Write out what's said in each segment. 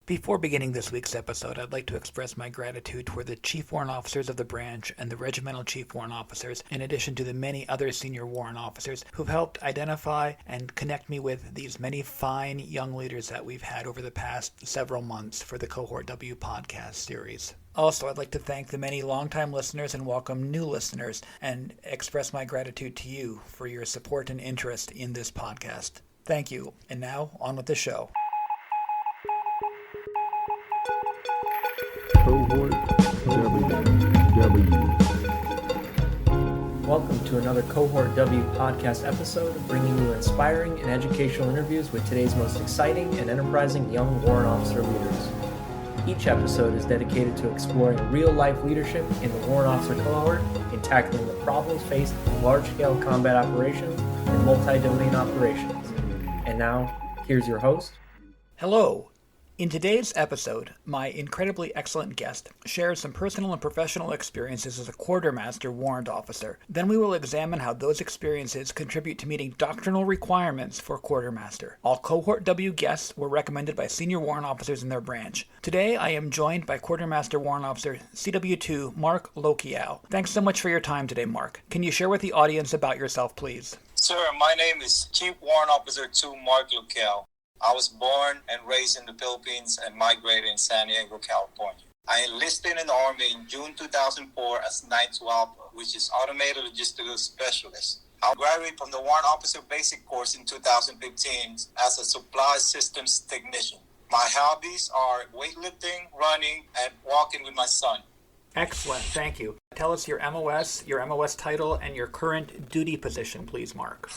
Before beginning this week's episode, I'd like to express my gratitude toward the Chief Warrant Officers of the branch and the Regimental Chief Warrant Officers, in addition to the many other senior warrant officers who've helped identify and connect me with these many fine young leaders that we've had over the past several months for the Cohort W podcast series. Also, I'd like to thank the many longtime listeners and welcome new listeners and express my gratitude to you for your support and interest in this podcast. Thank you. And now, on with the show. Cohort W. Welcome to another Cohort W podcast episode, bringing you inspiring and educational interviews with today's most exciting and enterprising young warrant officer leaders. Each episode is dedicated to exploring real-life leadership in the warrant officer cohort and tackling the problems faced in large-scale combat operations and multi-domain operations. And now, here's your host. Hello. In today's episode, my incredibly excellent guest shares some personal and professional experiences as a Quartermaster Warrant Officer. Then we will examine how those experiences contribute to meeting doctrinal requirements for Quartermaster. All Cohort W guests were recommended by senior warrant officers in their branch. Today, I am joined by Quartermaster Warrant Officer CW2 Mark Locquiao. Thanks so much for your time today, Mark. Can you share with the audience about yourself, please? Sir, my name is Chief Warrant Officer 2 Mark Locquiao. I was born and raised in the Philippines and migrated in San Diego, California. I enlisted in the Army in June 2004 as 912, which is Automated Logistical Specialist. I graduated from the Warrant Officer Basic Course in 2015 as a Supply Systems Technician. My hobbies are weightlifting, running, and walking with my son. Excellent, thank you. Tell us your MOS title, and your current duty position, please, Mark.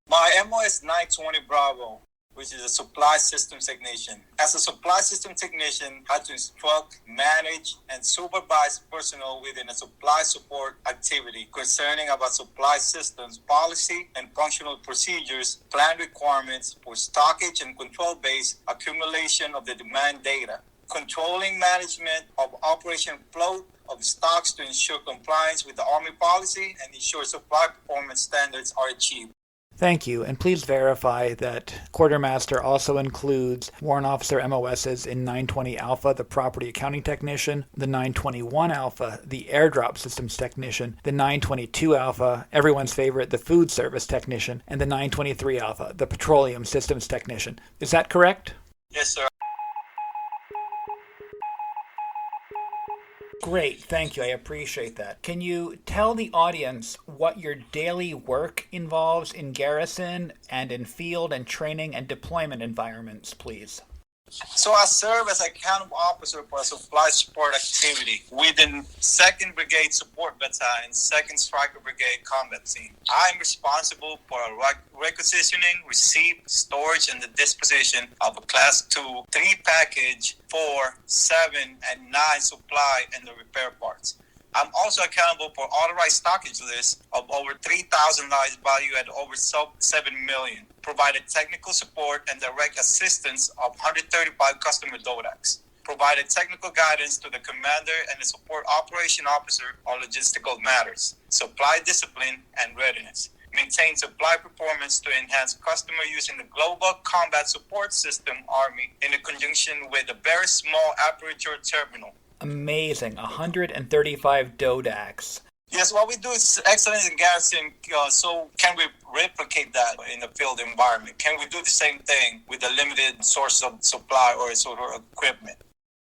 My MOS 920 Bravo, which is a supply systems technician. As a supply system technician, I had to instruct, manage, and supervise personnel within a supply support activity concerning about supply systems, policy, and functional procedures, plan requirements for stockage and control-based accumulation of the demand data, controlling management of operation flow of stocks to ensure compliance with the Army policy and ensure supply performance standards are achieved. Thank you, and please verify that Quartermaster also includes Warrant Officer MOSs in 920 Alpha, the Property Accounting Technician, the 921 Alpha, the Airdrop Systems Technician, the 922 Alpha, everyone's favorite, the Food Service Technician, and the 923 Alpha, the Petroleum Systems Technician. Is that correct? Yes, sir. Great, thank you. I appreciate that. Can you tell the audience what your daily work involves in garrison and in field and training and deployment environments, please? So I serve as accountable officer for a supply support activity within 2nd Brigade Support Battalion, 2nd Striker Brigade Combat Team. I am responsible for a requisitioning, receipt, storage, and the disposition of a Class 2, 3 package, 4, 7, and 9 supply and the repair parts. I'm also accountable for authorized stockage lists of over 3,000 lives valued at over 7 million. Provided technical support and direct assistance of 135 customer DODACs. Provided technical guidance to the commander and the support operation officer on logistical matters. Supply discipline and readiness. Maintain supply performance to enhance customer using the Global Combat Support System Army in conjunction with a very small aperture terminal. Amazing. 135 DODACs. Yes, what we do is excellence in garrison. So can we replicate that in the field environment? Can we do the same thing with a limited source of supply or sort of equipment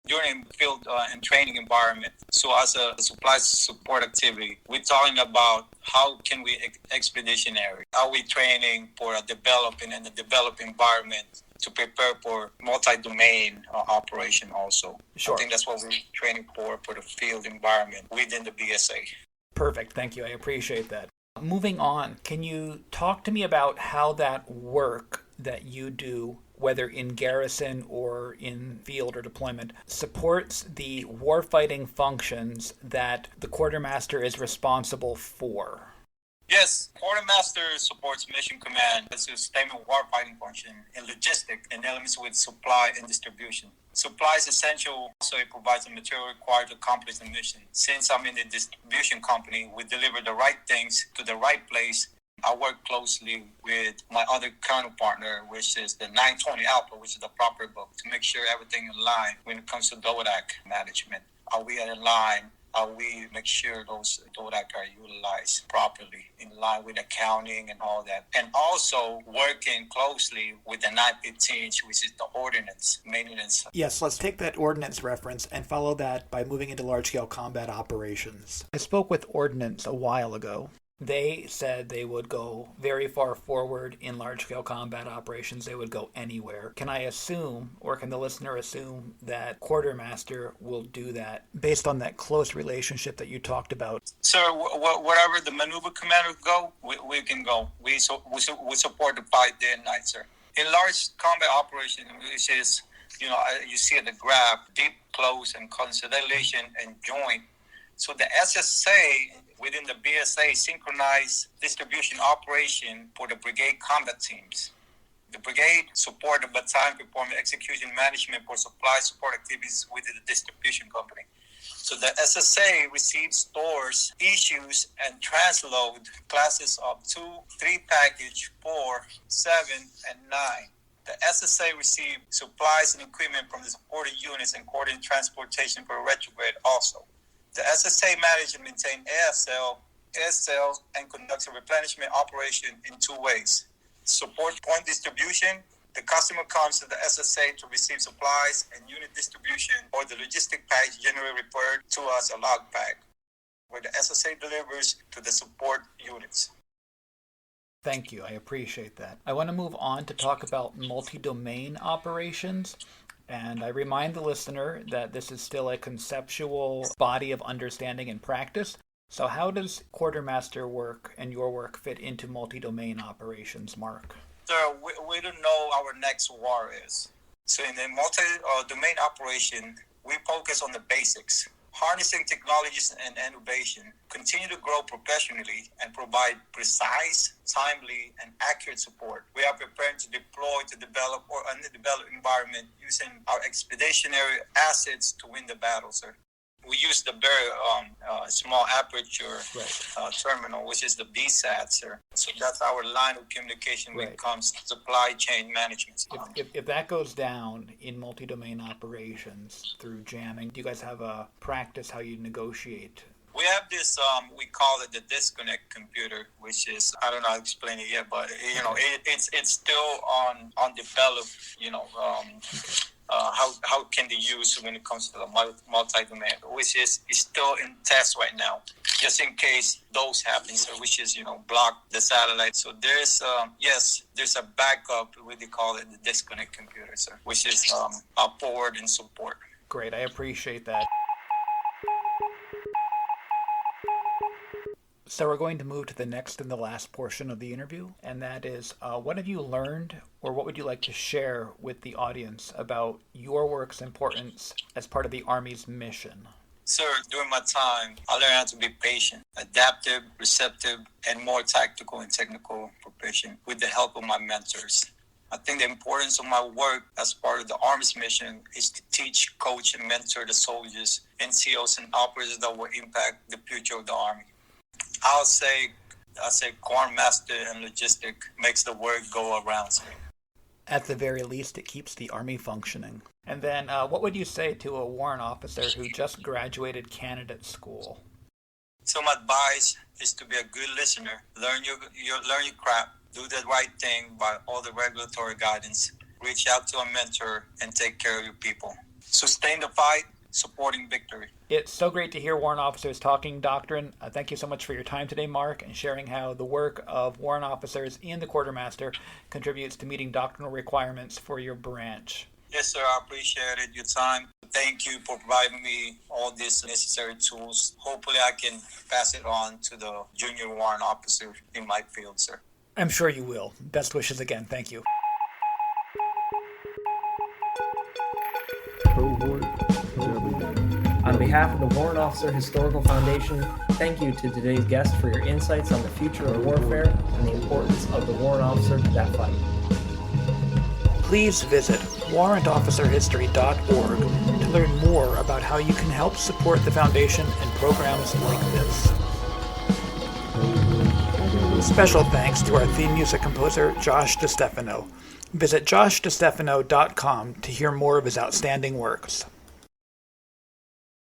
during field and training environment? So as a supply support activity, we're talking about how can we expeditionary? Are we training for a developing and a developed environment to prepare for multi-domain operation also? Sure. I think that's what we're training for the field environment within the BSA. Perfect. Thank you. I appreciate that. Moving on, can you talk to me about how that work that you do, whether in garrison or in field or deployment, supports the warfighting functions that the Quartermaster is responsible for? Yes, Quartermaster supports Mission Command as a sustainment warfighting function in logistics and elements with supply and distribution. Supply is essential, so it provides the material required to accomplish the mission. Since I'm in the distribution company, we deliver the right things to the right place I work closely with my other colonel partner, which is the 920 Alpha, which is the proper book, to make sure everything in line when it comes to DODAC management. Are we in line? Are we make sure those DODAC are utilized properly in line with accounting and all that? And also working closely with the 915, which is the ordnance maintenance. Yes, let's take that ordnance reference and follow that by moving into large-scale combat operations. I spoke with ordnance a while ago. They said they would go very far forward in large-scale combat operations. They would go anywhere. Can I assume, or can the listener assume, that Quartermaster will do that based on that close relationship that you talked about? Sir, wherever the maneuver commanders go, we can go. We support the fight day and night, sir. In large combat operations, which is, you see the graph, deep, close, and consolidation and joint. So the SSA within the BSA synchronized distribution operation for the brigade combat teams. The brigade support the battalion performing execution management for supply support activities within the distribution company. So the SSA receives, stores, issues, and transload classes of 2, 3 package, 4, 7, and 9. The SSA received supplies and equipment from the supported units and coordinated transportation for retrograde also. The SSA manages and maintains ASL, and conducts a replenishment operation in 2 ways. Support point distribution. The customer comes to the SSA to receive supplies and unit distribution, or the logistic package generally referred to as a log pack, where the SSA delivers to the support units. Thank you. I appreciate that. I want to move on to talk about multi-domain operations. And I remind the listener that this is still a conceptual body of understanding and practice. So how does Quartermaster work and your work fit into multi-domain operations, Mark? Sir, we don't know our next war is. So in the multi-domain operation, we focus on the basics. Harnessing technologies and innovation, continue to grow professionally, and provide precise, timely, and accurate support. We are prepared to deploy to develop or underdeveloped environment using our expeditionary assets to win the battle, sir. We use the very small aperture terminal, which is the BSAT, sir. So that's our line of communication when it comes to supply chain management. If that goes down in multi-domain operations through jamming, do you guys have a practice how you negotiate? We have this, we call it the disconnect computer, which is, I don't know how to explain it yet, but, it's still on develop, how it can be used when it comes to the multi-domain, which is still in test right now, just in case those happen, so which is, block the satellite. So there's a backup, what they call it, the disconnect computer, sir, which is forward and support. Great, I appreciate that. So we're going to move to the next and the last portion of the interview, and that is, what have you learned, or what would you like to share with the audience about your work's importance as part of the Army's mission? Sir, during my time, I learned how to be patient, adaptive, receptive, and more tactical and technical proficient with the help of my mentors. I think the importance of my work as part of the Army's mission is to teach, coach, and mentor the soldiers, NCOs, and operators that will impact the future of the Army. I'll say Quartermaster and logistic makes the work go around. At the very least, it keeps the Army functioning. And then, what would you say to a warrant officer who just graduated candidate school? So my advice is to be a good listener, learn your craft, do the right thing by all the regulatory guidance, reach out to a mentor, and take care of your people. Sustain the fight, supporting victory. It's so great to hear warrant officers talking doctrine. Thank you so much for your time today, Mark, and sharing how the work of warrant officers in the Quartermaster contributes to meeting doctrinal requirements for your branch. Yes, sir. I appreciated your time. Thank you for providing me all these necessary tools. Hopefully I can pass it on to the junior warrant officer in my field, sir. I'm sure you will. Best wishes again. Thank you. Cohort W. On behalf of the Warrant Officer Historical Foundation, thank you to today's guest for your insights on the future of warfare and the importance of the warrant officer to that fight. Please visit warrantofficerhistory.org to learn more about how you can help support the foundation and programs like this. Special thanks to our theme music composer, Josh DeStefano. Visit joshdestefano.com to hear more of his outstanding works.